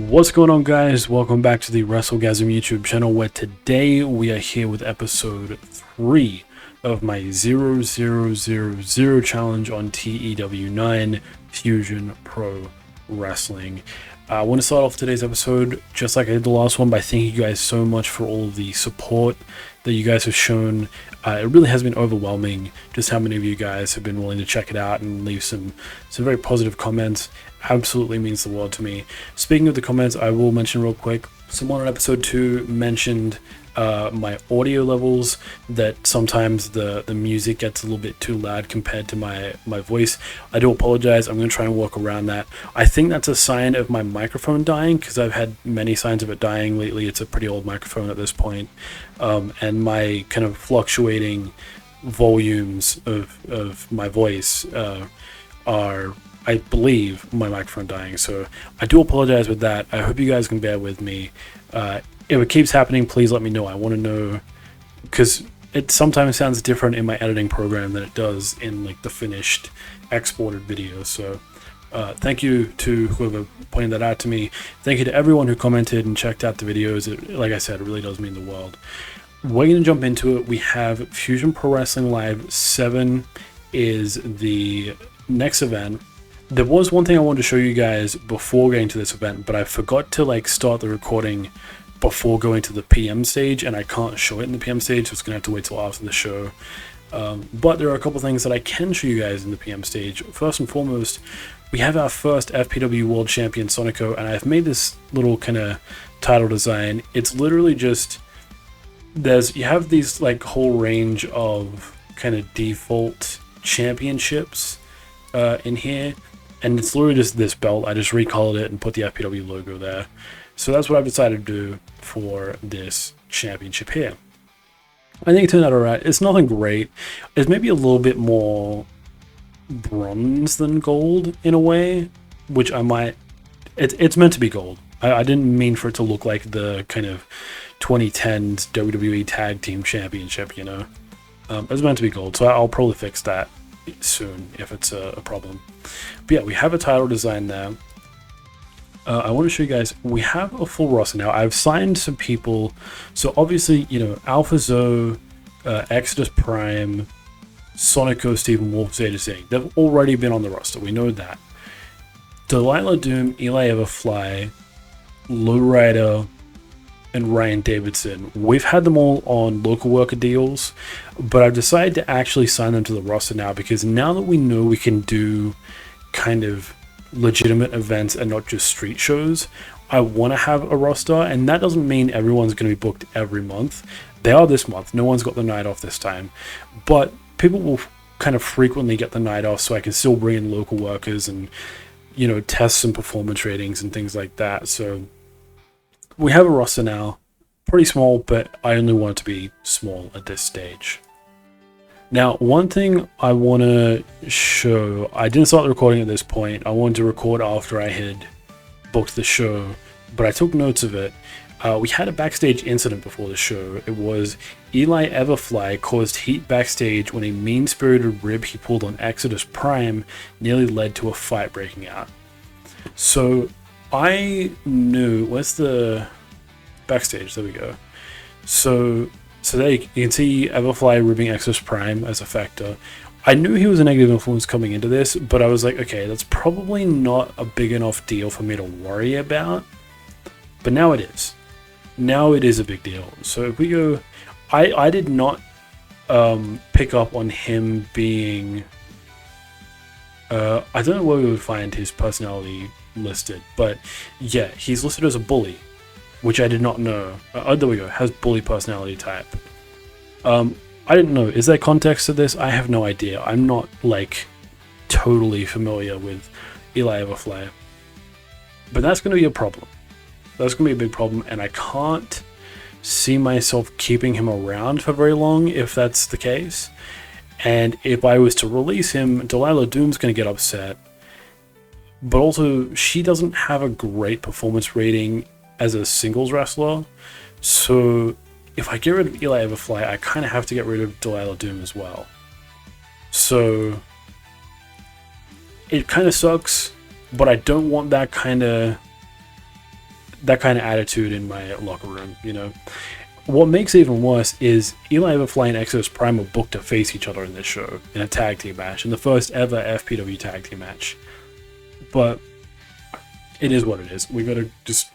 What's going on, guys? Welcome back to the WrestleGasm YouTube channel, where today we are here with episode 3 of my 0000 challenge on TEW 9 Fusion Pro Wrestling. I want to start off today's episode just like I did the last one by thanking you guys so much for all of the support that you guys have shown. It really has been overwhelming just how many of you guys have been willing to check it out and leave some very positive comments. Absolutely means the world to me. Speaking of the comments, I will mention real quick, someone on episode 2 mentioned my audio levels, that sometimes the music gets a little bit too loud compared to my voice. I do apologize. I'm going to try and work around that. I think that's a sign of my microphone dying, because I've had many signs of it dying lately. It's a pretty old microphone at this point, and my kind of fluctuating volumes of my voice are, I believe, my microphone dying. So I do apologize with that. I hope you guys can bear with me. If it keeps happening, please let me know. I want to know, because it sometimes sounds different in my editing program than it does in like the finished exported video. So thank you to whoever pointed that out to me. Thank you to everyone who commented and checked out the videos. Like I said, it really does mean the world. We're going to jump into it. We have Fusion Pro Wrestling Live 7 is the next event. There was one thing I wanted to show you guys before getting to this event, but I forgot to start the recording before going to the PM stage, and I can't show it in the PM stage, so it's gonna have to wait till after the show. But there are a couple things that I can show you guys in the PM stage. First and foremost, we have our first FPW World Champion Sonico, and I've made this little kind of title design. It's literally just, you have these whole range of kind of default championships in here, and it's literally just this belt. I just recolored it and put the FPW logo there. So that's what I've decided to do for this championship here. I think it turned out alright. It's nothing great. It's maybe a little bit more bronze than gold in a way, which I might... It's meant to be gold. I didn't mean for it to look like the kind of 2010s WWE Tag Team Championship, you know? It's meant to be gold, so I'll probably fix that soon if it's a problem. But yeah, we have a title design there. I want to show you guys, we have a full roster now. I've signed some people, so obviously, you know, Alpha Zoe, Exodus Prime, Sonico, Stephen Wolf, Zeta Zing, they've already been on the roster. We know that. Delilah Doom, Eli Everfly, Lowrider, and Ryan Davidson. We've had them all on local worker deals, but I've decided to actually sign them to the roster now, because now that we know we can do kind of legitimate events and not just street shows, I want to have a roster. And that doesn't mean everyone's going to be booked every month. They are this month. No one's got the night off this time, but people will kind of frequently get the night off, so I can still bring in local workers and, you know, test some performance ratings and things like that. So we have a roster now, pretty small, but I only want it to be small at this stage. Now, one thing I want to show, I didn't start the recording at this point. I wanted to record after I had booked the show, but I took notes of it. We had a backstage incident before the show. It was Eli Everfly caused heat backstage when a mean-spirited rib he pulled on Exodus Prime nearly led to a fight breaking out. So I knew, where's the backstage? There we go. So there you can see Everfly ribbing Exodus Prime as a factor. I knew he was a negative influence coming into this, but I was like, okay, that's probably not a big enough deal for me to worry about. But now it is. Now it is a big deal. So if we go, I did not pick up on him being, I don't know where we would find his personality listed, but yeah, he's listed as a bully, which I did not know. There we go, has bully personality type. I didn't know. Is there context to this? I have no idea. I'm not totally familiar with Eli Everfly. But that's going to be a problem. That's going to be a big problem, and I can't see myself keeping him around for very long if that's the case. And if I was to release him, Delilah Doom's going to get upset. But also, she doesn't have a great performance rating as a singles wrestler, so if I get rid of Eli Everfly, I kind of have to get rid of Delilah Doom as well. So it kind of sucks, but I don't want that kind of that kind of attitude in my locker room, you know. What makes it even worse is Eli Everfly and Exodus Prime were booked to face each other in this show in a tag team match, in the first ever FPW tag team match. But it is what it is. We gotta just,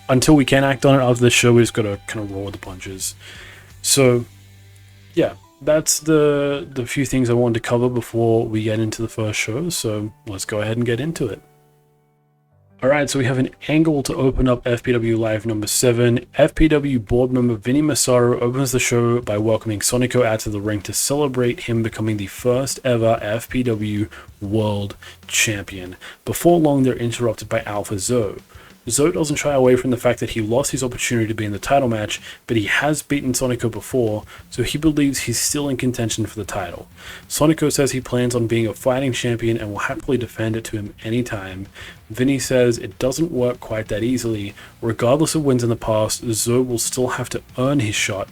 until we can act on it after this show, we just gotta kind of roll with the punches. So yeah, that's the few things I wanted to cover before we get into the first show. So let's go ahead and get into it. Alright, so we have an angle to open up FPW Live number 7. FPW board member Vinny Massaro opens the show by welcoming Sonico out to the ring to celebrate him becoming the first ever FPW World Champion. Before long, they're interrupted by Alpha Zoe. Zoe doesn't shy away from the fact that he lost his opportunity to be in the title match, but he has beaten Sonico before, so he believes he's still in contention for the title. Sonico says he plans on being a fighting champion and will happily defend it to him anytime. Vinny says it doesn't work quite that easily. Regardless of wins in the past, Zoe will still have to earn his shot.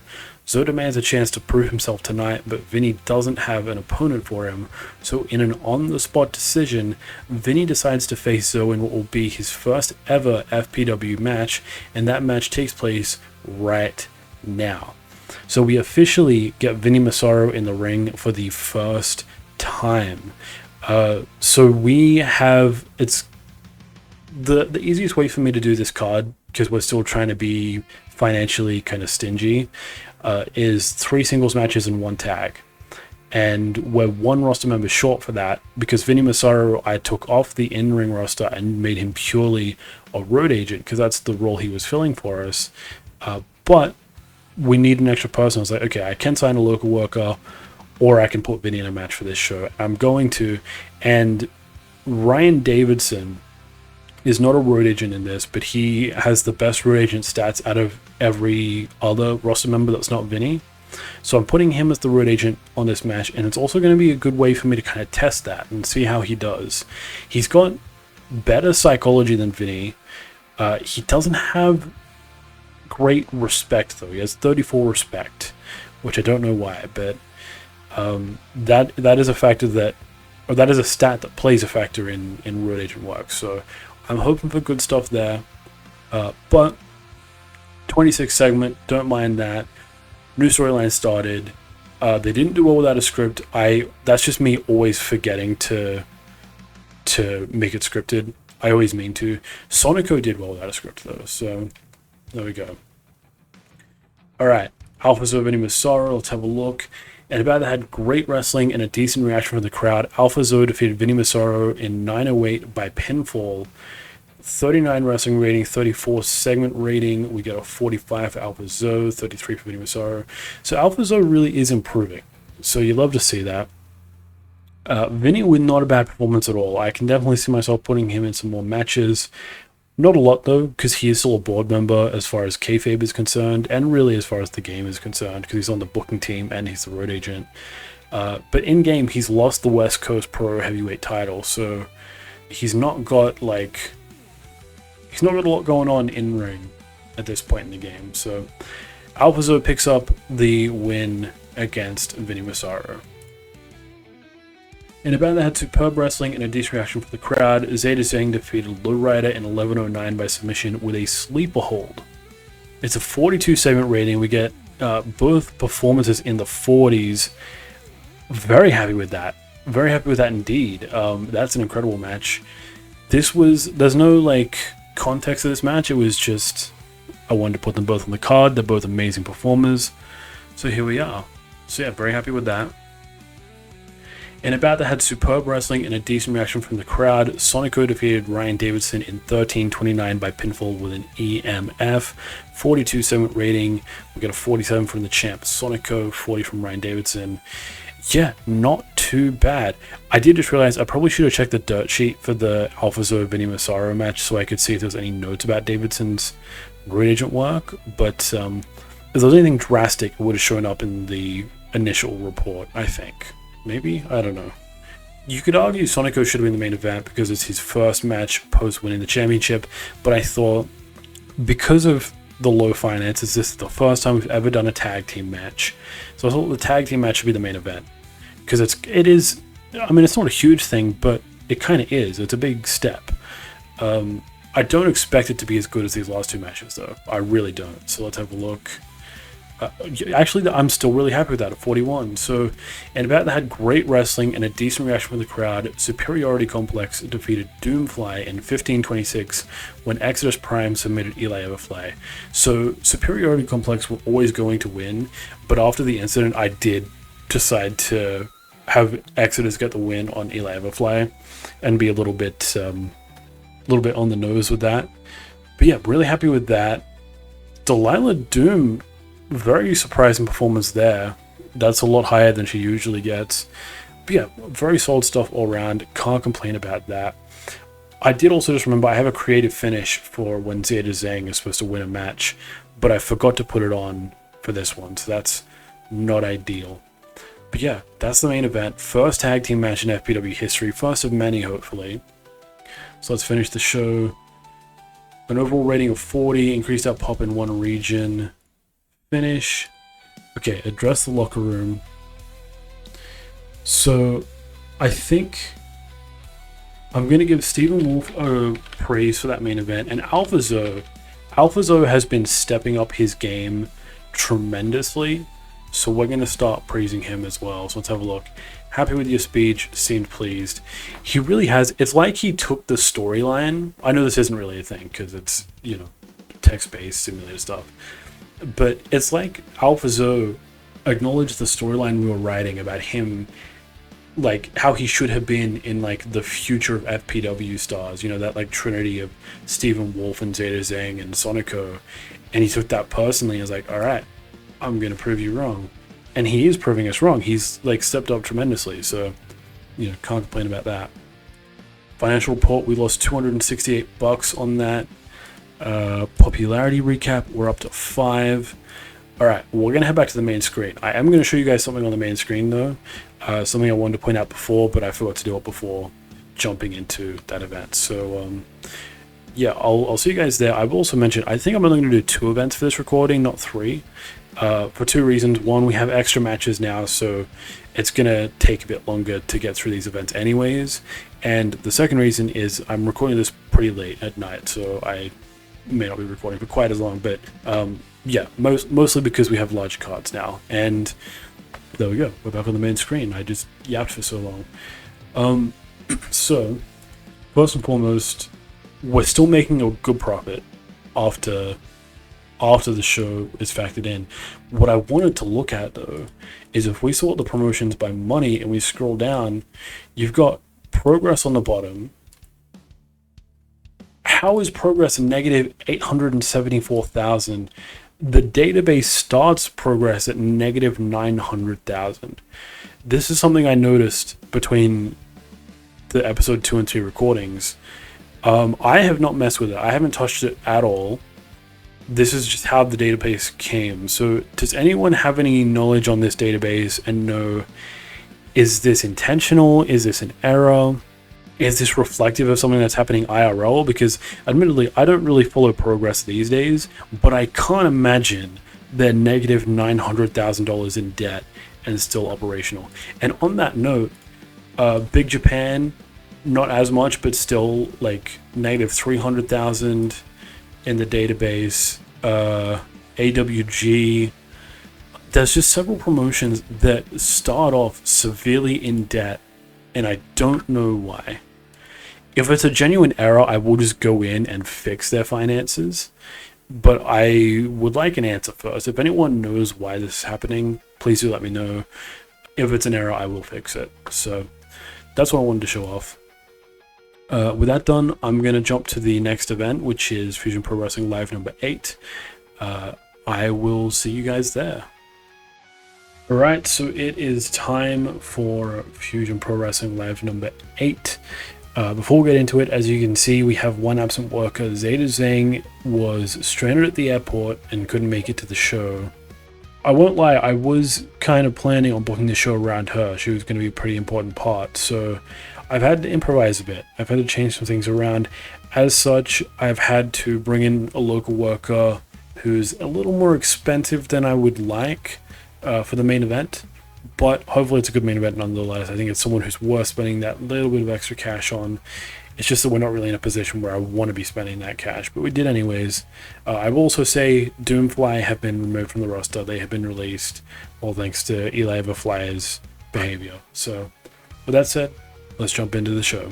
Zoe demands a chance to prove himself tonight, but Vinny doesn't have an opponent for him, so in an on-the-spot decision, Vinny decides to face Zoe in what will be his first ever FPW match, and that match takes place right now. So we officially get Vinny Massaro in the ring for the first time. So we have, it's the easiest way for me to do this card, because we're still trying to be financially kind of stingy, is 3 singles matches and 1 tag. And we're 1 roster member short for that, because Vinny Massaro, I took off the in-ring roster and made him purely a road agent, because that's the role he was filling for us. But we need an extra person. I was like, okay, I can sign a local worker, or I can put Vinny in a match for this show. I'm going to. And Ryan Davidson is not a road agent in this, but he has the best road agent stats out of every other roster member that's not Vinny. So I'm putting him as the road agent on this match, and it's also going to be a good way for me to kind of test that and see how he does. He's got better psychology than Vinny. He doesn't have great respect, though. He has 34 respect, which I don't know why, but that is a factor that, or that is a stat that plays a factor in road agent work. So I'm hoping for good stuff there. But 26th segment, don't mind that. New storyline started. They didn't do well without a script. That's just me always forgetting to make it scripted. I always mean to. Sonico did well without a script though, so there we go. Alright, Alpha Zoe Vinny Massaro, let's have a look. And about that had great wrestling and a decent reaction from the crowd. Alpha Zoe defeated Vinny Massaro in 9:08 by pinfall. 39 wrestling rating, 34 segment rating. We get a 45 for Alpha Zoe, 33 for Vinny Massaro. So Alpha Zoe really is improving. So you love to see that. Vinny with not a bad performance at all. I can definitely see myself putting him in some more matches. Not a lot though, because he is still a board member as far as kayfabe is concerned, and really as far as the game is concerned, because he's on the booking team and he's the road agent. But in game, he's lost the West Coast Pro Heavyweight title, so he's not got like, he's not got a lot going on in ring at this point in the game. So Alpha Zoe picks up the win against Vinny Massaro. In a bout that had superb wrestling and a decent reaction from the crowd, Zeta Zhang defeated Lowrider in 11:09 by submission with a sleeper hold. It's a 42 segment rating. We get both performances in the 40s. Very happy with that. Very happy with that indeed. That's an incredible match. There's no like context to this match. It was just, I wanted to put them both on the card. They're both amazing performers. So here we are. So yeah, very happy with that. In a bout that had superb wrestling and a decent reaction from the crowd, Sonico defeated Ryan Davidson in 13:29 by pinfall with an EMF. 42 segment rating. We got a 47 from the champ Sonico, 40 from Ryan Davidson. Yeah, not too bad. I did just realize I probably should have checked the dirt sheet for the Alpha Zoe Vinny Massaro match so I could see if there was any notes about Davidson's road agent work, but if there was anything drastic, it would have shown up in the initial report, I think. Maybe? I don't know. You could argue Sonico should have been the main event because it's his first match post winning the championship, but I thought because of the low finances, this is the first time we've ever done a tag team match. So I thought the tag team match should be the main event. Because it is, I mean, it's not a huge thing, but it kind of is. It's a big step. I I don't expect it to be as good as these last two matches, though. I really don't. So let's have a look. Actually, I'm still really happy with that at 41. So, and about that had great wrestling and a decent reaction from the crowd. Superiority Complex defeated Doomfly in 15:26 when Exodus Prime submitted Eli Everfly. So, Superiority Complex were always going to win, but after the incident, I did decide to have Exodus get the win on Eli Everfly and be a little bit on the nose with that. But yeah, really happy with that. Delilah Doom, very surprising performance there. That's a lot higher than she usually gets. But yeah, very solid stuff all around. Can't complain about that. I did also just remember I have a creative finish for when Zeta Zhang is supposed to win a match, but I forgot to put it on for this one, so that's not ideal. But yeah, that's the main event. First tag team match in FPW history. First of many, hopefully. So let's finish the show. An overall rating of 40. Increased our pop in one region. Finish. Okay, address the locker room. So, I think I'm going to give Stephen Wolf praise for that main event. And Alpha Zo has been stepping up his game tremendously. So we're going to start praising him as well. So let's have a look. Happy with your speech. Seemed pleased. He really has. It's like he took the storyline. I know this isn't really a thing because it's, you know, text-based simulator stuff. But it's like Alpha Zo acknowledged the storyline we were writing about him, like how he should have been in like the future of FPW stars, you know, that like trinity of Stephen Wolf and Zeta Zhang and Sonico. And he took that personally and was like, all right, I'm going to prove you wrong. And he is proving us wrong. He's like stepped up tremendously. So, you know, can't complain about that. Financial report, we lost $268 on that. Popularity recap, we're up to 5. Alright, we're gonna head back to the main screen. I am gonna show you guys something on the main screen though, something I wanted to point out before, but I forgot to do it before jumping into that event. So yeah, I'll see you guys there. I've also mentioned I think I'm only gonna do 2 events for this recording, not 3, for 2 reasons. One, we have extra matches now, so it's gonna take a bit longer to get through these events anyways, and the second reason is I'm recording this pretty late at night, so I may not be recording for quite as long, but yeah, mostly because we have large cards now. And there we go, we're back on the main screen. I just yapped for so long. So first and foremost, we're still making a good profit after the show is factored in. What I wanted to look at though is if we sort the promotions by money and we scroll down, you've got Progress on the bottom. How is Progress negative 874,000? The database starts Progress at negative 900,000. This is something I noticed between the episode 2 and 3 recordings. I have not messed with it. I haven't touched it at all. This is just how the database came. So does anyone have any knowledge on this database and know, is this intentional? Is this an error? Is this reflective of something that's happening IRL? Because admittedly, I don't really follow Progress these days, but I can't imagine they're negative $900,000 in debt and still operational. And on that note, Big Japan, not as much, but still like negative 300,000 in the database. AWG, there's just several promotions that start off severely in debt, and I don't know why. If it's a genuine error, I will just go in and fix their finances. But I would like an answer first. If anyone knows why this is happening, please do let me know. If it's an error, I will fix it. So that's what I wanted to show off. With that done, I'm going to jump to the next event, which is Fusion Pro Wrestling Live number 8. I will see you guys there. Alright, so it is time for Fusion Pro Wrestling Live number 8. Before we get into it, as you can see, we have one absent worker. Zeta Zhang was stranded at the airport and couldn't make it to the show. I won't lie, I was kind of planning on booking the show around her. She was going to be a pretty important part, so I've had to improvise a bit. I've had to change some things around. As such, I've had to bring in a local worker who's a little more expensive than I would like for the main event, but hopefully it's a good main event nonetheless. I think it's someone who's worth spending that little bit of extra cash on. It's just that we're not really in a position where I want to be spending that cash, but we did anyways. I will also say Doomfly have been removed from the roster. They have been released, all thanks to Eli Everfly's behavior. So with that said, let's jump into the show.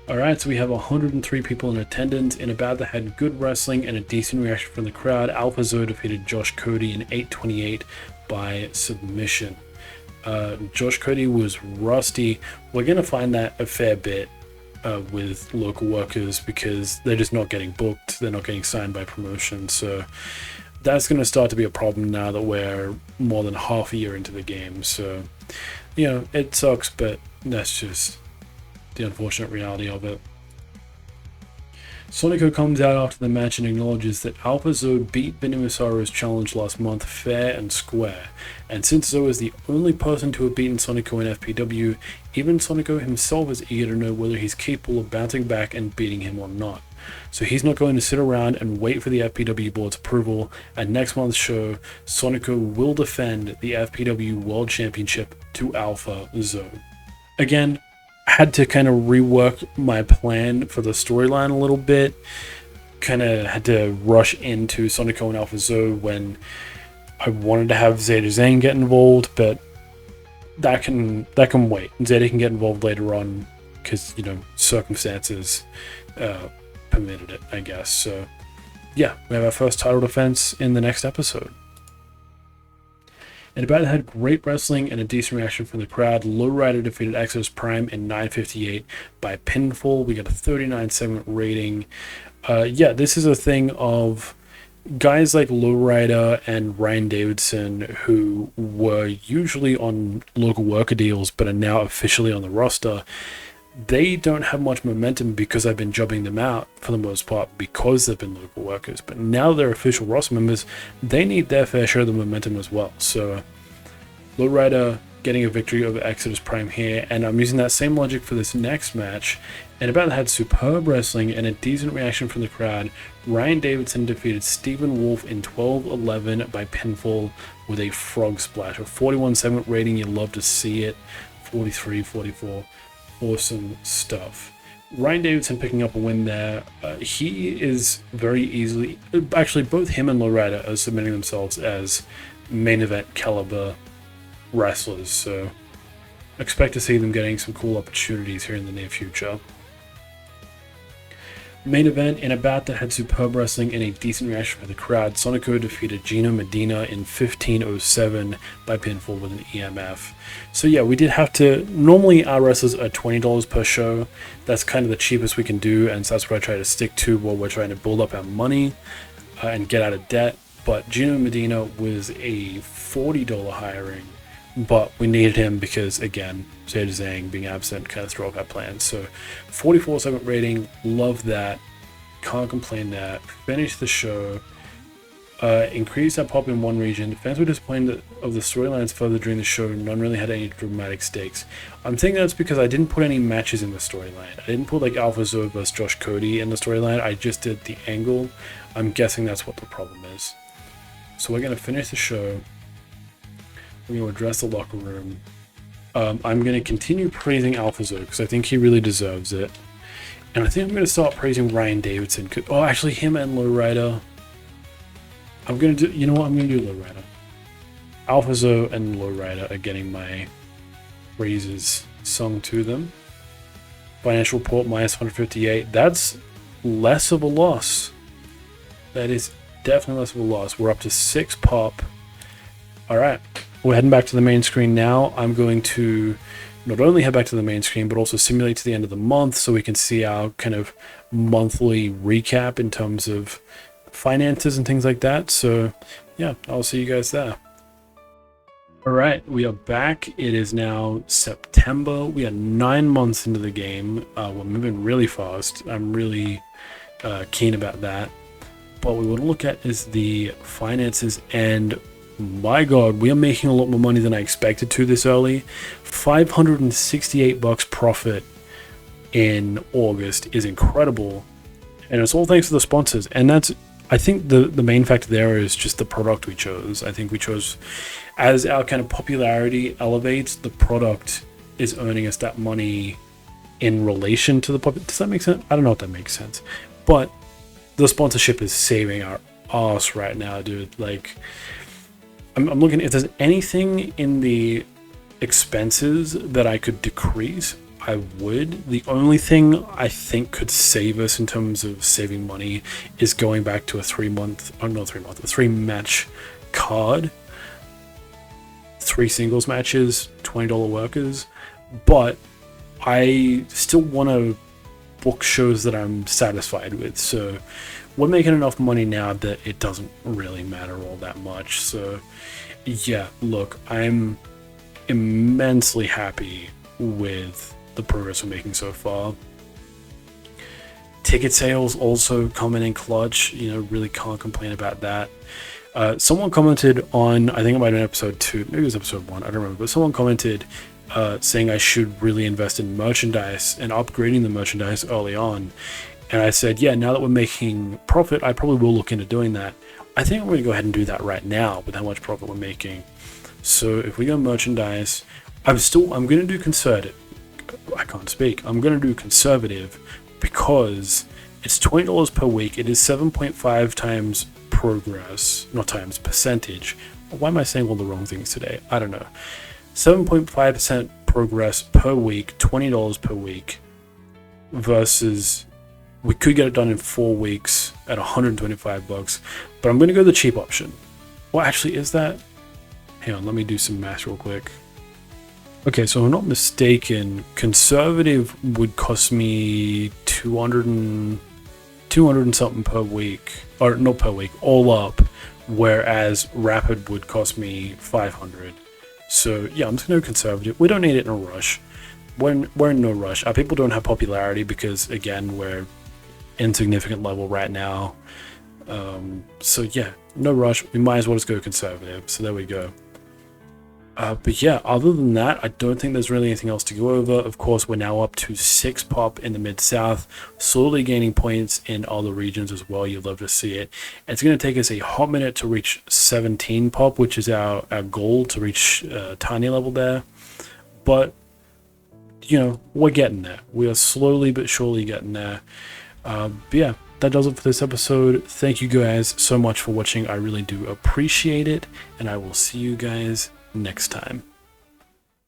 Alright, so we have 103 people in attendance. In a bout that had good wrestling and a decent reaction from the crowd, Alpha Zoe defeated Josh Cody in 8:28 by submission. Josh Cody was rusty. We're going to find that a fair bit with local workers because they're just not getting booked. They're not getting signed by promotion. So that's going to start to be a problem now that we're more than half a year into the game. So, you know, it sucks, but that's just the unfortunate reality of it. Sonico comes out after the match and acknowledges that Alpha Zoe beat Vinny Massaro's challenge last month fair and square, and since Zoe is the only person to have beaten Sonico in FPW, even Sonico himself is eager to know whether he's capable of bouncing back and beating him or not. So he's not going to sit around and wait for the FPW board's approval, and next month's show, Sonico will defend the FPW World Championship to Alpha Zoe. Again, had to kind of rework my plan for the storyline a little bit. Kind of had to rush into Sonico and Alpha Zoe when I wanted to have Zeta Zane get involved, but that can wait. Zeta can get involved later on because, you know, circumstances permitted it, I guess. So yeah, we have our first title defense in the next episode. And about it had great wrestling and a decent reaction from the crowd. Lowrider defeated Exodus Prime in 9:58 by pinfall. We got a 39 rating. Yeah, this is a thing of guys like Lowrider and Ryan Davidson, who were usually on local worker deals but are now officially on the roster. They don't have much momentum because I've been jobbing them out for the most part because they've been local workers. But now they're official roster members, they need their fair share of the momentum as well. So Lowrider getting a victory over Exodus Prime here, and I'm using that same logic for this next match. And about that had superb wrestling and a decent reaction from the crowd. Ryan Davidson defeated Stephen Wolf in 12:11 by pinfall with a frog splash. A 41-7 rating, you love to see it. 43-44. Awesome stuff. Ryan Davidson picking up a win there. He is very easily, actually both him and Lowrider are submitting themselves as main event caliber wrestlers, so expect to see them getting some cool opportunities here in the near future. Main event in a bout that had superb wrestling and a decent reaction from the crowd, Sonico defeated Gino Medina in 15:07 by pinfall with an EMF. So yeah, we did have to, normally our wrestlers are $20 per show. That's kind of the cheapest we can do, and so that's what I try to stick to while we're trying to build up our money and get out of debt. But Gino Medina was a $40 hiring, but we needed him because, again, Zeta Zhang being absent kind of threw off our plans. So 44-7 rating, love that, can't complain that. Finished the show, increased our pop in one region. Fans were disappointed of the storylines further during the show. None really had any dramatic stakes. I'm thinking that's because I didn't put any matches in the storyline. I didn't put like Alpha Zoe versus Josh Cody in the storyline. I just did the angle. I'm guessing that's what the problem is. So we're going to finish the show. We're going to address the locker room. I'm going to continue praising Alpha Zoe because I think he really deserves it. And I think I'm going to start praising Ryan Davidson. Oh, actually, him and Lowrider. I'm going to do, you know what? I'm going to do Lowrider. Alpha Zoe and Lowrider are getting my praises sung to them. Financial report minus 158. That's less of a loss. That is definitely less of a loss. We're up to 6 pop. All right. We're heading back to the main screen now. I'm going to not only head back to the main screen, but also simulate to the end of the month so we can see our kind of monthly recap in terms of finances and things like that. So yeah, I'll see you guys there. All right, we are back. It is now September. We are 9 months into the game. We're moving really fast. I'm really keen about that. What we want to look at is the finances, and my god, we are making a lot more money than I expected to this early. $568 profit in August is incredible, and it's all thanks to the sponsors. And that's, I think the main factor there is just the product we chose. I think we chose, as our kind of popularity elevates, the product is earning us that money in relation to the pop. Does that make sense? I don't know if that makes sense, but the sponsorship is saving our ass right now, dude. Like, I'm looking if there's anything in the expenses that I could decrease, I would. The only thing I think could save us in terms of saving money is going back to a 3-match card. 3 singles matches, $20 workers. But I still want to book shows that I'm satisfied with. So we're making enough money now that it doesn't really matter all that much. So yeah, look, I'm immensely happy with the progress we're making so far. Ticket sales also coming in clutch, really can't complain about that. Someone commented on, I think it might have been episode 2, maybe it was episode 1, I don't remember, but someone commented saying I should really invest in merchandise and upgrading the merchandise early on. And I said, yeah, now that we're making profit, I probably will look into doing that. I think I'm going to go ahead and do that right now with how much profit we're making. So if we go merchandise, I'm going to do conservative. I can't speak. I'm going to do conservative because it's $20 per week. It is 7.5 times progress, not times percentage. Why am I saying all the wrong things today? I don't know. 7.5% progress per week, $20 per week, versus we could get it done in 4 weeks at $125, but I'm going to go the cheap option. Well, actually, is that? Hang on, let me do some math real quick. Okay, so if I'm not mistaken, conservative would cost me 200 and something per week, or not per week, all up, whereas rapid would cost me 500. So yeah, I'm just gonna go conservative. We don't need it in a rush. We're in no rush. Our people don't have popularity because, again, we're insignificant level right now. So yeah, no rush. We might as well just go conservative. So there we go. But yeah, other than that, I don't think there's really anything else to go over. Of course, we're now up to 6 pop in the Mid-South, slowly gaining points in other regions as well. You'd love to see it. It's going to take us a hot minute to reach 17 pop, which is our goal, to reach tiny level there. But, we're getting there. We are slowly but surely getting there. But yeah, that does it for this episode. Thank you guys so much for watching. I really do appreciate it, and I will see you guys next time.